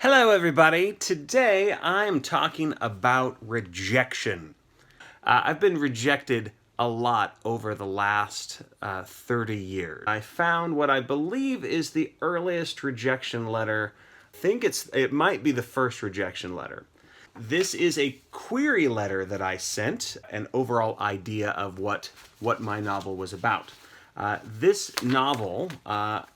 Hello everybody, today I'm talking about rejection. I've been rejected a lot over the last 30 years. I found what I believe is the earliest rejection letter. I think it might be the first rejection letter. This is a query letter that I sent, an overall idea of what my novel was about. This novel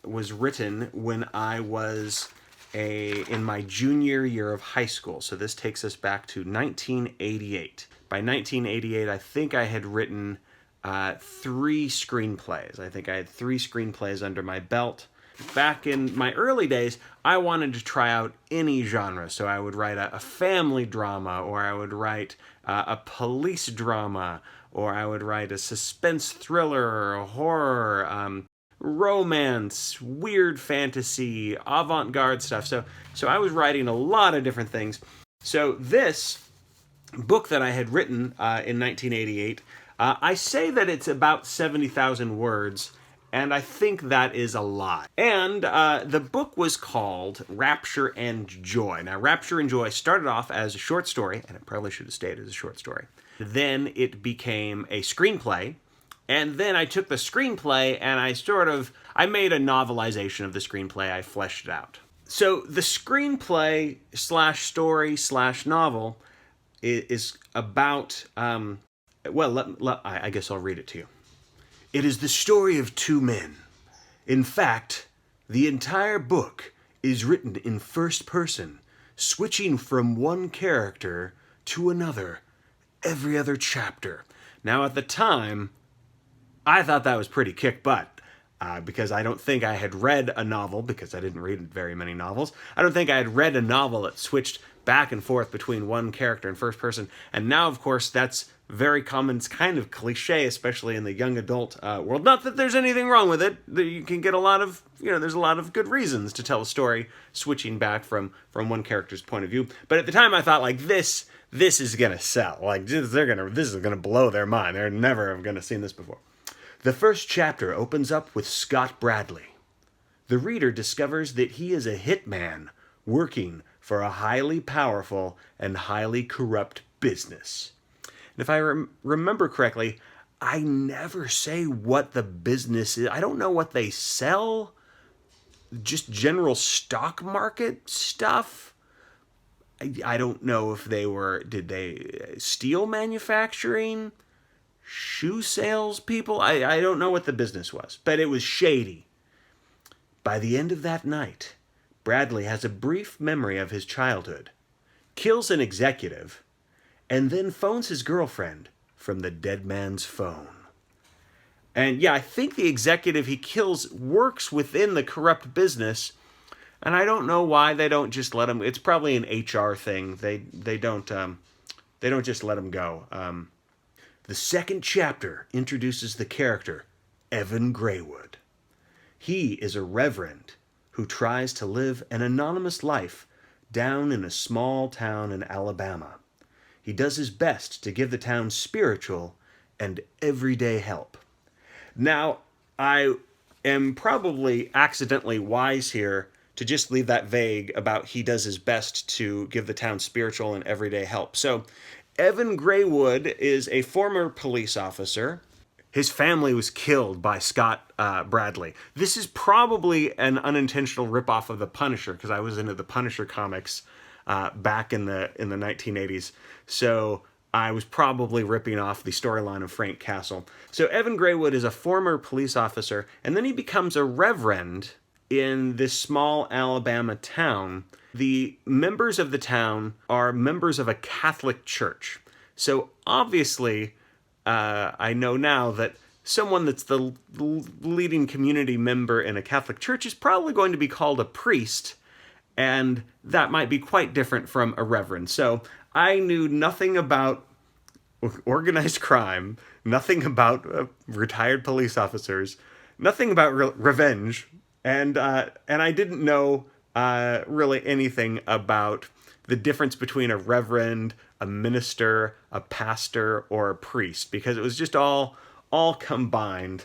was written when I was in my junior year of high school. So this takes us back to 1988. By 1988, I think I had written 3 screenplays. I think I had 3 screenplays under my belt. Back in my early days, I wanted to try out any genre. So I would write a family drama, or I would write a police drama, or I would write a suspense thriller or a horror, romance, weird fantasy, avant-garde stuff. So I was writing a lot of different things. So this book that I had written in 1988, I say that it's about 70,000 words, and I think that is a lot. And the book was called Rapture and Joy. Now, Rapture and Joy started off as a short story, and it probably should have stayed as a short story. Then it became a screenplay. And then I took the screenplay and I made a novelization of the screenplay. I fleshed it out. So the screenplay / story / novel is about, I guess I'll read it to you. It is the story of 2 men. In fact, the entire book is written in first person, switching from one character to another every other chapter. Now at the time, I thought that was pretty kick butt, because I don't think I had read a novel, because I didn't read very many novels. I don't think I had read a novel that switched back and forth between one character in first person. And now, of course, that's very common. It's kind of cliche, especially in the young adult world. Not that there's anything wrong with it. You can get there's a lot of good reasons to tell a story switching back from one character's point of view. But at the time, I thought, like, this is gonna sell. Like, this is gonna blow their mind. They're never gonna seen this before. The first chapter opens up with Scott Bradley. The reader discovers that he is a hitman working for a highly powerful and highly corrupt business. And if I remember correctly, I never say what the business is. I don't know what they sell. Just general stock market stuff. I don't know if did they steel manufacturing? Shoe sales people? I don't know what the business was, but it was shady. By the end of that night, Bradley has a brief memory of his childhood, kills an executive, and then phones his girlfriend from the dead man's phone. And yeah, I think the executive he kills works within the corrupt business, and I don't know why they don't just let him. It's probably an HR thing. They don't just let him go. The second chapter introduces the character, Evan Graywood. He is a reverend who tries to live an anonymous life down in a small town in Alabama. He does his best to give the town spiritual and everyday help. Now, I am probably accidentally wise here to just leave that vague about he does his best to give the town spiritual and everyday help. So, Evan Graywood is a former police officer. His family was killed by Scott Bradley. This is probably an unintentional ripoff of The Punisher, because I was into the Punisher comics back in the 1980s. So I was probably ripping off the storyline of Frank Castle. So Evan Graywood is a former police officer, and then he becomes a reverend in this small Alabama town. The members of the town are members of a Catholic church. So obviously, I know now that someone that's the leading community member in a Catholic church is probably going to be called a priest, and that might be quite different from a reverend. So I knew nothing about organized crime, nothing about retired police officers, nothing about revenge, and I didn't know really anything about the difference between a reverend, a minister, a pastor, or a priest, because it was just all combined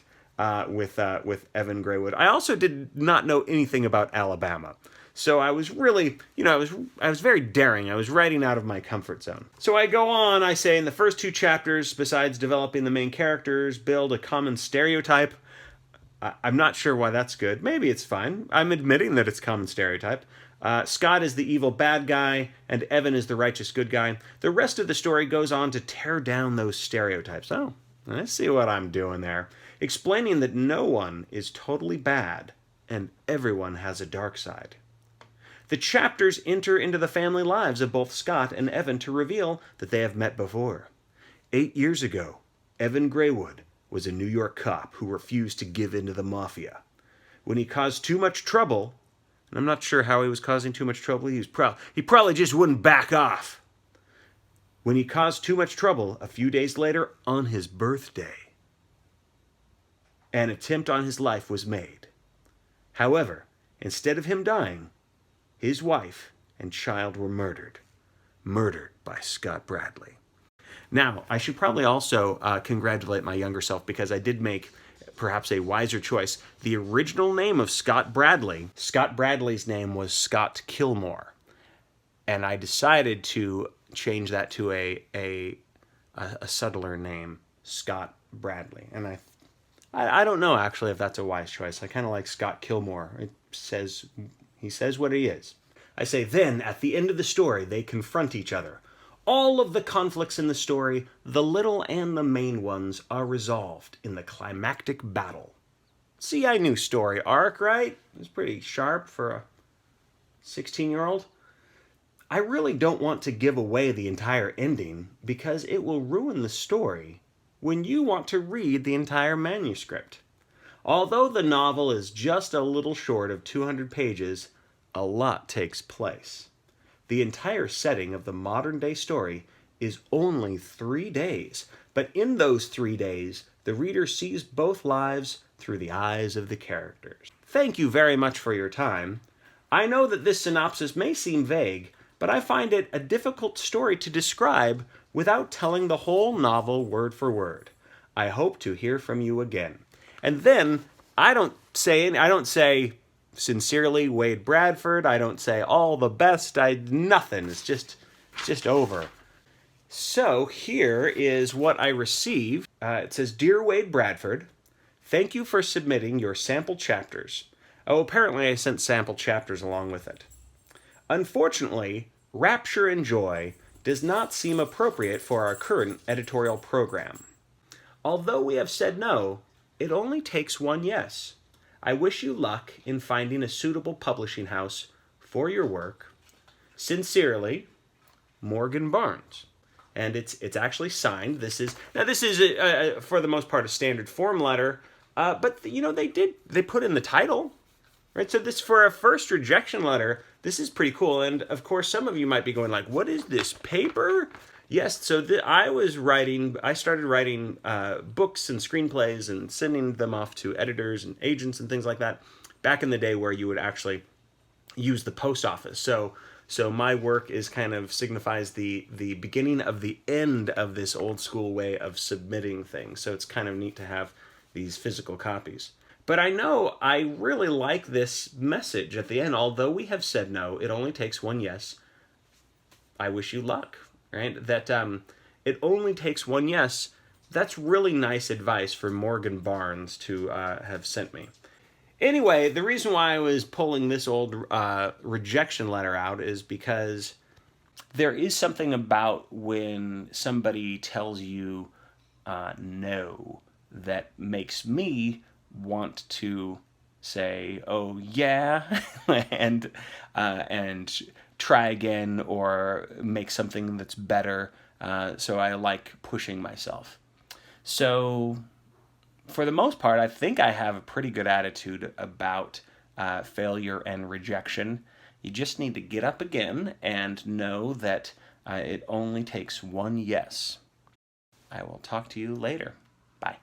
with Evan Graywood. I also did not know anything about Alabama. So I was really, I was very daring. I was writing out of my comfort zone. So I go on, I say in the first 2 chapters, besides developing the main characters, build a common stereotype. I'm not sure why that's good. Maybe it's fine. I'm admitting that it's a common stereotype. Scott is the evil bad guy, and Evan is the righteous good guy. The rest of the story goes on to tear down those stereotypes. Oh, I see what I'm doing there. Explaining that no one is totally bad, and everyone has a dark side. The chapters enter into the family lives of both Scott and Evan to reveal that they have met before. 8 years ago, Evan Graywood was a New York cop who refused to give in to the mafia. When he caused too much trouble, and I'm not sure how he was causing too much trouble, he probably just wouldn't back off. When he caused too much trouble, a few days later, on his birthday, an attempt on his life was made. However, instead of him dying, his wife and child were murdered. Murdered by Scott Bradley. Now, I should probably also congratulate my younger self because I did make perhaps a wiser choice. The original name of Scott Bradley's name was Scott Kilmore. And I decided to change that to a subtler name, Scott Bradley. And I don't know actually if that's a wise choice. I kind of like Scott Kilmore. He says what he is. I say, then at the end of the story, they confront each other. All of the conflicts in the story, the little and the main ones, are resolved in the climactic battle. See, I knew story arc, right? It was pretty sharp for a 16-year-old. I really don't want to give away the entire ending because it will ruin the story when you want to read the entire manuscript. Although the novel is just a little short of 200 pages, a lot takes place. The entire setting of the modern-day story is only 3 days, but in those 3 days, the reader sees both lives through the eyes of the characters. Thank you very much for your time. I know that this synopsis may seem vague, but I find it a difficult story to describe without telling the whole novel word for word. I hope to hear from you again. And then, I don't say, sincerely, Wade Bradford. I don't say all the best. Nothing. It's just over. So here is what I received. It says, Dear Wade Bradford, thank you for submitting your sample chapters. Oh, apparently I sent sample chapters along with it. Unfortunately, Rapture and Joy does not seem appropriate for our current editorial program. Although we have said no, it only takes one yes. I wish you luck in finding a suitable publishing house for your work. Sincerely, Morgan Barnes. And it's actually signed. This is for the most part a standard form letter, but they put in the title, right? So this, for a first rejection letter, this is pretty cool. And of course, some of you might be going like, "What is this paper?" Yes, so I started writing books and screenplays and sending them off to editors and agents and things like that back in the day where you would actually use the post office. So my work signifies the beginning of the end of this old school way of submitting things. So it's kind of neat to have these physical copies. But I know I really like this message at the end. Although we have said no, it only takes one yes. I wish you luck. Right? That it only takes one yes. That's really nice advice for Morgan Barnes to have sent me. Anyway, the reason why I was pulling this old rejection letter out is because there is something about when somebody tells you no that makes me want to say, "Oh yeah," and try again or make something that's better. So I like pushing myself. So for the most part, I think I have a pretty good attitude about failure and rejection. You just need to get up again and know that it only takes one yes. I will talk to you later. Bye.